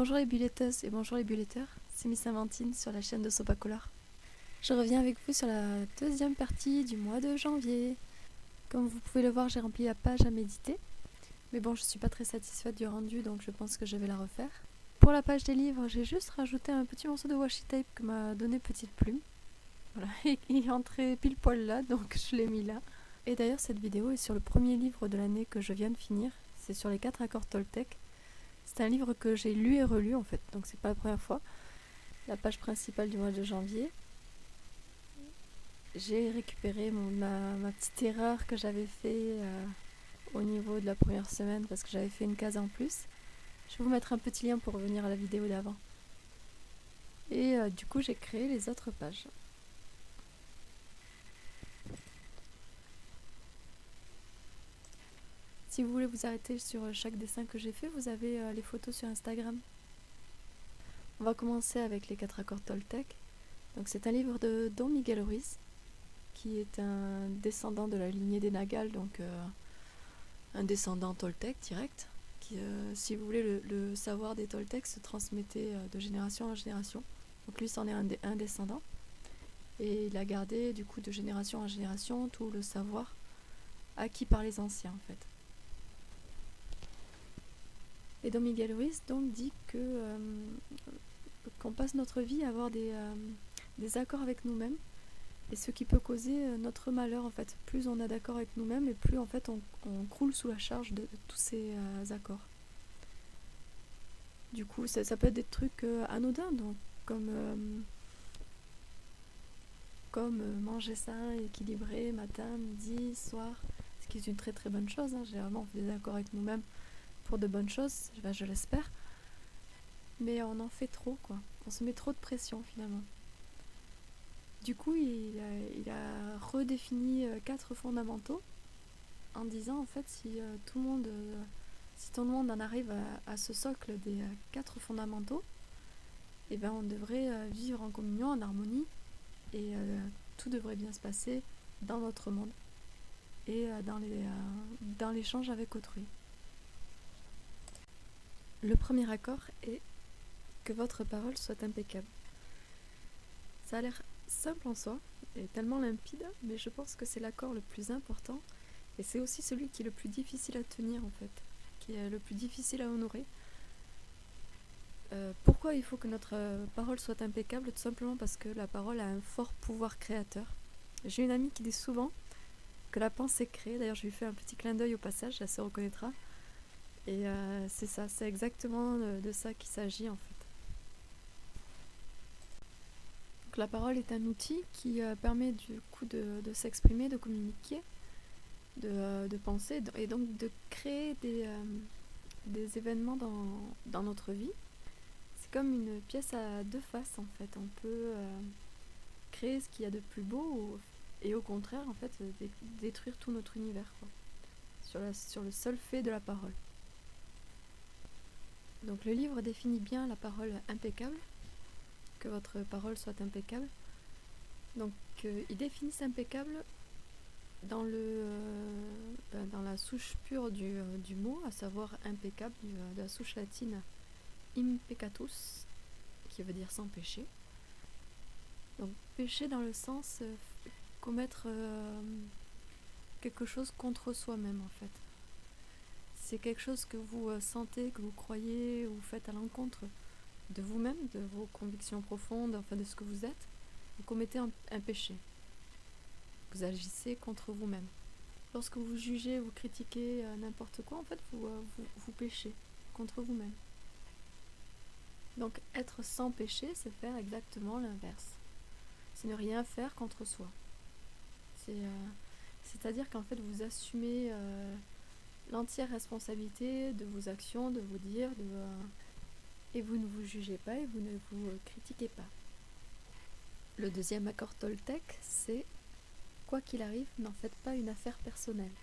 Bonjour les bulleteuses et bonjour les bulleteurs, c'est Miss Inventine sur la chaîne de Sopacolor. Je reviens avec vous sur la deuxième partie du mois de janvier. Comme vous pouvez le voir, j'ai rempli la page à méditer. Mais bon, je suis pas très satisfaite du rendu, donc je pense que je vais la refaire. Pour la page des livres, j'ai juste rajouté un petit morceau de washi tape que m'a donné Petite Plume. Voilà, et il est entré pile poil là, donc je l'ai mis là. Et d'ailleurs, cette vidéo est sur le premier livre de l'année que je viens de finir. C'est sur les 4 accords Toltec. C'est un livre que j'ai lu et relu en fait, donc c'est pas la première fois. La page principale du mois de janvier. J'ai récupéré ma petite erreur que j'avais fait au niveau de la première semaine parce que j'avais fait une case en plus. Je vais vous mettre un petit lien pour revenir à la vidéo d'avant. Et du coup j'ai créé les autres pages. Si vous voulez vous arrêter sur chaque dessin que j'ai fait, vous avez les photos sur Instagram. On va commencer avec les 4 accords Toltec. Donc c'est un livre de Don Miguel Ruiz, qui est un descendant de la lignée des Nagal, donc un descendant Toltec direct. Qui, si vous voulez, le savoir des Toltecs se transmettait de génération en génération. Donc lui, c'en est un descendant. Et il a gardé du coup de génération en génération tout le savoir acquis par les anciens en fait. Et Don Miguel Ruiz donc dit que qu'on passe notre vie à avoir des accords avec nous-mêmes, et ce qui peut causer notre malheur en fait. Plus on a d'accords avec nous-mêmes et plus en fait on croule sous la charge de tous ces accords. Du coup ça peut être des trucs anodins, donc comme manger sain, équilibré, matin, midi, soir, ce qui est une très très bonne chose, hein. Généralement on fait des accords avec nous-mêmes pour de bonnes choses, je l'espère, mais on en fait trop quoi, on se met trop de pression finalement. Du coup il a redéfini 4 fondamentaux en disant en fait si tout le monde en arrive à ce socle des 4 fondamentaux, et ben on devrait vivre en communion, en harmonie, et tout devrait bien se passer dans notre monde et dans l'échange avec autrui. Le premier accord est que votre parole soit impeccable. Ça a l'air simple en soi et tellement limpide, mais je pense que c'est l'accord le plus important, et c'est aussi celui qui est le plus difficile à tenir en fait, qui est le plus difficile à honorer. Pourquoi il faut que notre parole soit impeccable? Tout simplement parce que la parole a un fort pouvoir créateur. J'ai une amie qui dit souvent que la pensée crée. D'ailleurs, je lui fais un petit clin d'œil au passage, elle se reconnaîtra. Et c'est ça, c'est exactement de ça qu'il s'agit en fait. Donc, la parole est un outil qui permet du coup de s'exprimer, de communiquer, de penser, et donc de créer des événements dans notre vie. Comme une pièce à deux faces en fait. On peut créer ce qu'il y a de plus beau et au contraire en fait détruire tout notre univers quoi, sur le seul fait de la parole. Donc le livre définit bien la parole impeccable, que votre parole soit impeccable. Donc ils définissent impeccable dans la souche pure du mot, à savoir impeccable, de la souche latine impeccatus, qui veut dire sans péché. Donc péché dans le sens commettre quelque chose contre soi-même en fait. C'est quelque chose que vous sentez, que vous croyez ou faites à l'encontre de vous-même, de vos convictions profondes, enfin de ce que vous êtes. Vous commettez un péché. Vous agissez contre vous-même. Lorsque vous jugez, vous critiquez n'importe quoi, en fait vous péchez contre vous-même. Donc être sans péché, c'est faire exactement l'inverse. C'est ne rien faire contre soi. C'est-à-dire qu'en fait vous assumez l'entière responsabilité de vos actions, de vos dires, et vous ne vous jugez pas et vous ne vous critiquez pas. Le deuxième accord Toltec, c'est quoi qu'il arrive, n'en faites pas une affaire personnelle.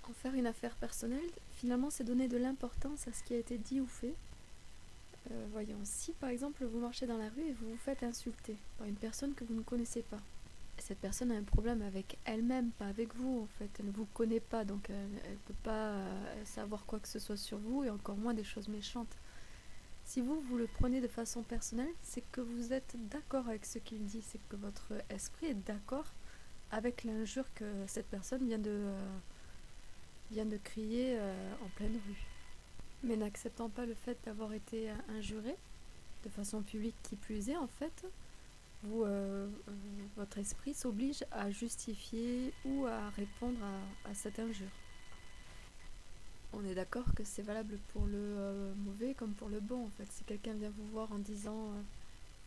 En faire une affaire personnelle, finalement, c'est donner de l'importance à ce qui a été dit ou fait. Voyons, si par exemple vous marchez dans la rue et vous vous faites insulter par une personne que vous ne connaissez pas, cette personne a un problème avec elle-même, pas avec vous en fait, elle ne vous connaît pas, donc elle ne peut pas savoir quoi que ce soit sur vous, et encore moins des choses méchantes. Si vous le prenez de façon personnelle, c'est que vous êtes d'accord avec ce qu'il dit, c'est que votre esprit est d'accord avec l'injure que cette personne vient de crier en pleine rue. Mais n'acceptant pas le fait d'avoir été injuré, de façon publique qui plus est en fait, votre esprit s'oblige à justifier ou à répondre à cette injure. On est d'accord que c'est valable pour le mauvais comme pour le bon en fait. Si quelqu'un vient vous voir en disant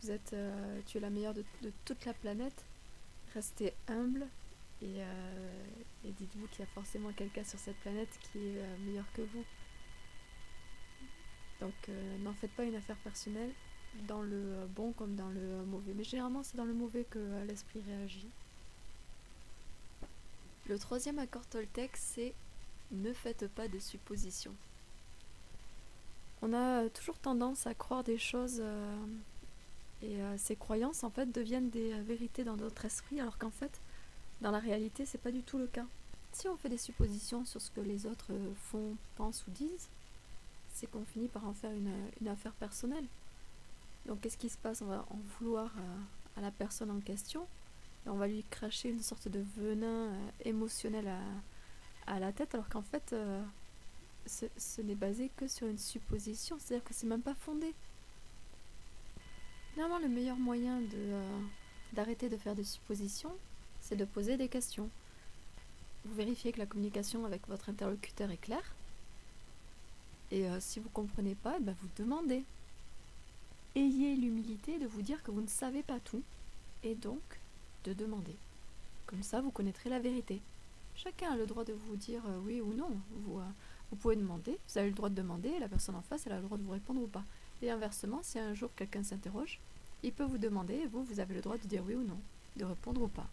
tu es la meilleure de toute la planète, restez humble et dites-vous qu'il y a forcément quelqu'un sur cette planète qui est meilleur que vous. Donc n'en faites pas une affaire personnelle dans le bon comme dans le mauvais. Mais généralement c'est dans le mauvais que l'esprit réagit. Le troisième accord Toltec, c'est ne faites pas de suppositions. On a toujours tendance à croire des choses et ces croyances en fait deviennent des vérités dans notre esprit, alors qu'en fait, dans la réalité, c'est pas du tout le cas. Si on fait des suppositions sur ce que les autres font, pensent ou disent, c'est qu'on finit par en faire une affaire personnelle. Donc qu'est-ce qui se passe? On va en vouloir à la personne en question et on va lui cracher une sorte de venin émotionnel à la tête, alors qu'en fait ce n'est basé que sur une supposition, c'est-à-dire que c'est même pas fondé. Finalement, le meilleur moyen d'arrêter de faire des suppositions, c'est de poser des questions. Vous vérifiez que la communication avec votre interlocuteur est claire, et si vous ne comprenez pas, vous demandez. Ayez l'humilité de vous dire que vous ne savez pas tout, et donc de demander. Comme ça, vous connaîtrez la vérité. Chacun a le droit de vous dire oui ou non. Vous pouvez demander, vous avez le droit de demander, et la personne en face, elle a le droit de vous répondre ou pas. Et inversement, si un jour quelqu'un s'interroge, il peut vous demander, et vous avez le droit de dire oui ou non, de répondre ou pas.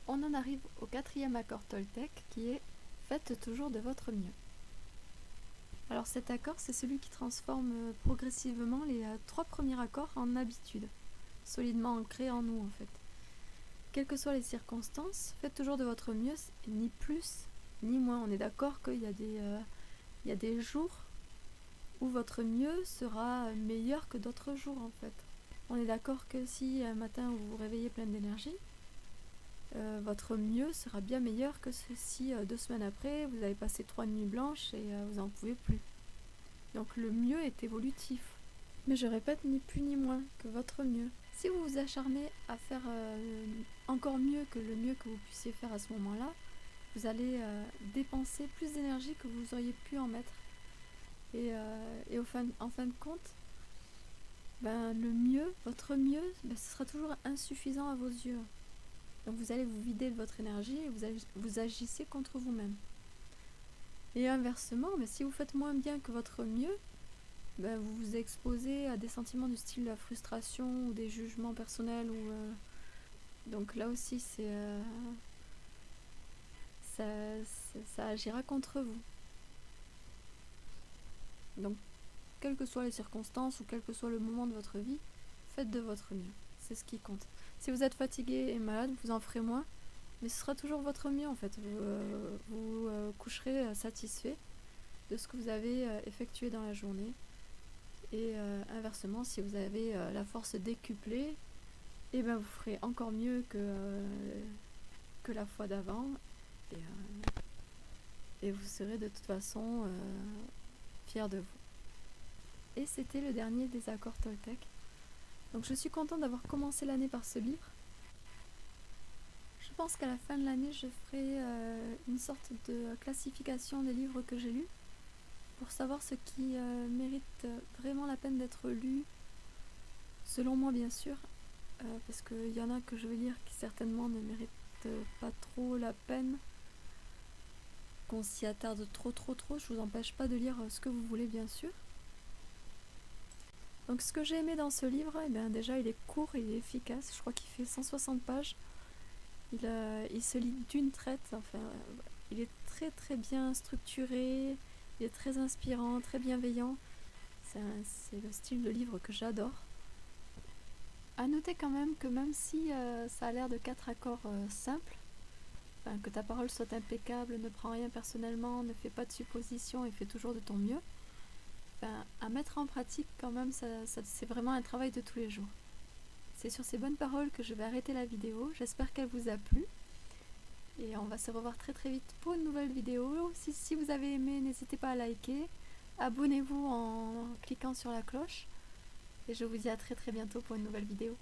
On en arrive au quatrième accord Toltec, qui est « Faites toujours de votre mieux ». Alors cet accord, c'est celui qui transforme progressivement les 3 premiers accords en habitudes, solidement ancrés en nous en fait. Quelles que soient les circonstances, faites toujours de votre mieux, ni plus ni moins. On est d'accord qu'il y a des jours où votre mieux sera meilleur que d'autres jours en fait. On est d'accord que si un matin vous vous réveillez plein d'énergie, votre mieux sera bien meilleur que si 2 semaines après vous avez passé 3 nuits blanches et vous n'en pouvez plus. Donc le mieux est évolutif. Mais je répète, ni plus ni moins que votre mieux. Si vous vous acharnez à faire encore mieux que le mieux que vous puissiez faire à ce moment-là, vous allez dépenser plus d'énergie que vous auriez pu en mettre. Et en fin de compte, le mieux, votre mieux, ce sera toujours insuffisant à vos yeux. Donc vous allez vous vider de votre énergie et vous agissez contre vous-même. Et inversement, si vous faites moins bien que votre mieux, vous vous exposez à des sentiments du style la frustration ou des jugements personnels. Donc là aussi, ça agira contre vous. Donc, quelles que soient les circonstances ou quel que soit le moment de votre vie, faites de votre mieux. C'est ce qui compte. Si vous êtes fatigué et malade, vous en ferez moins, mais ce sera toujours votre mieux en fait. Vous coucherez satisfait de ce que vous avez effectué dans la journée. Et inversement, si vous avez la force décuplée, vous ferez encore mieux que la fois d'avant. Et vous serez de toute façon fiers de vous. Et c'était le dernier des accords Toltec. Donc je suis contente d'avoir commencé l'année par ce livre. Je pense qu'à la fin de l'année, je ferai une sorte de classification des livres que j'ai lus pour savoir ce qui mérite vraiment la peine d'être lu, selon moi bien sûr, parce qu'il y en a que je vais lire qui certainement ne méritent pas trop la peine, qu'on s'y attarde trop. Je vous empêche pas de lire ce que vous voulez bien sûr. Donc ce que j'ai aimé dans ce livre, déjà il est court et il est efficace, je crois qu'il fait 160 pages. Il se lit d'une traite, il est très bien structuré, il est très inspirant, très bienveillant. C'est le style de livre que j'adore. À noter quand même que même si ça a l'air de 4 accords simples, que ta parole soit impeccable, ne prends rien personnellement, ne fais pas de suppositions et fais toujours de ton mieux, à mettre en pratique quand même, c'est vraiment un travail de tous les jours. C'est sur ces bonnes paroles que je vais arrêter la vidéo. J'espère qu'elle vous a plu. Et on va se revoir très très vite pour une nouvelle vidéo. Si vous avez aimé, n'hésitez pas à liker. Abonnez-vous en cliquant sur la cloche. Et je vous dis à très très bientôt pour une nouvelle vidéo.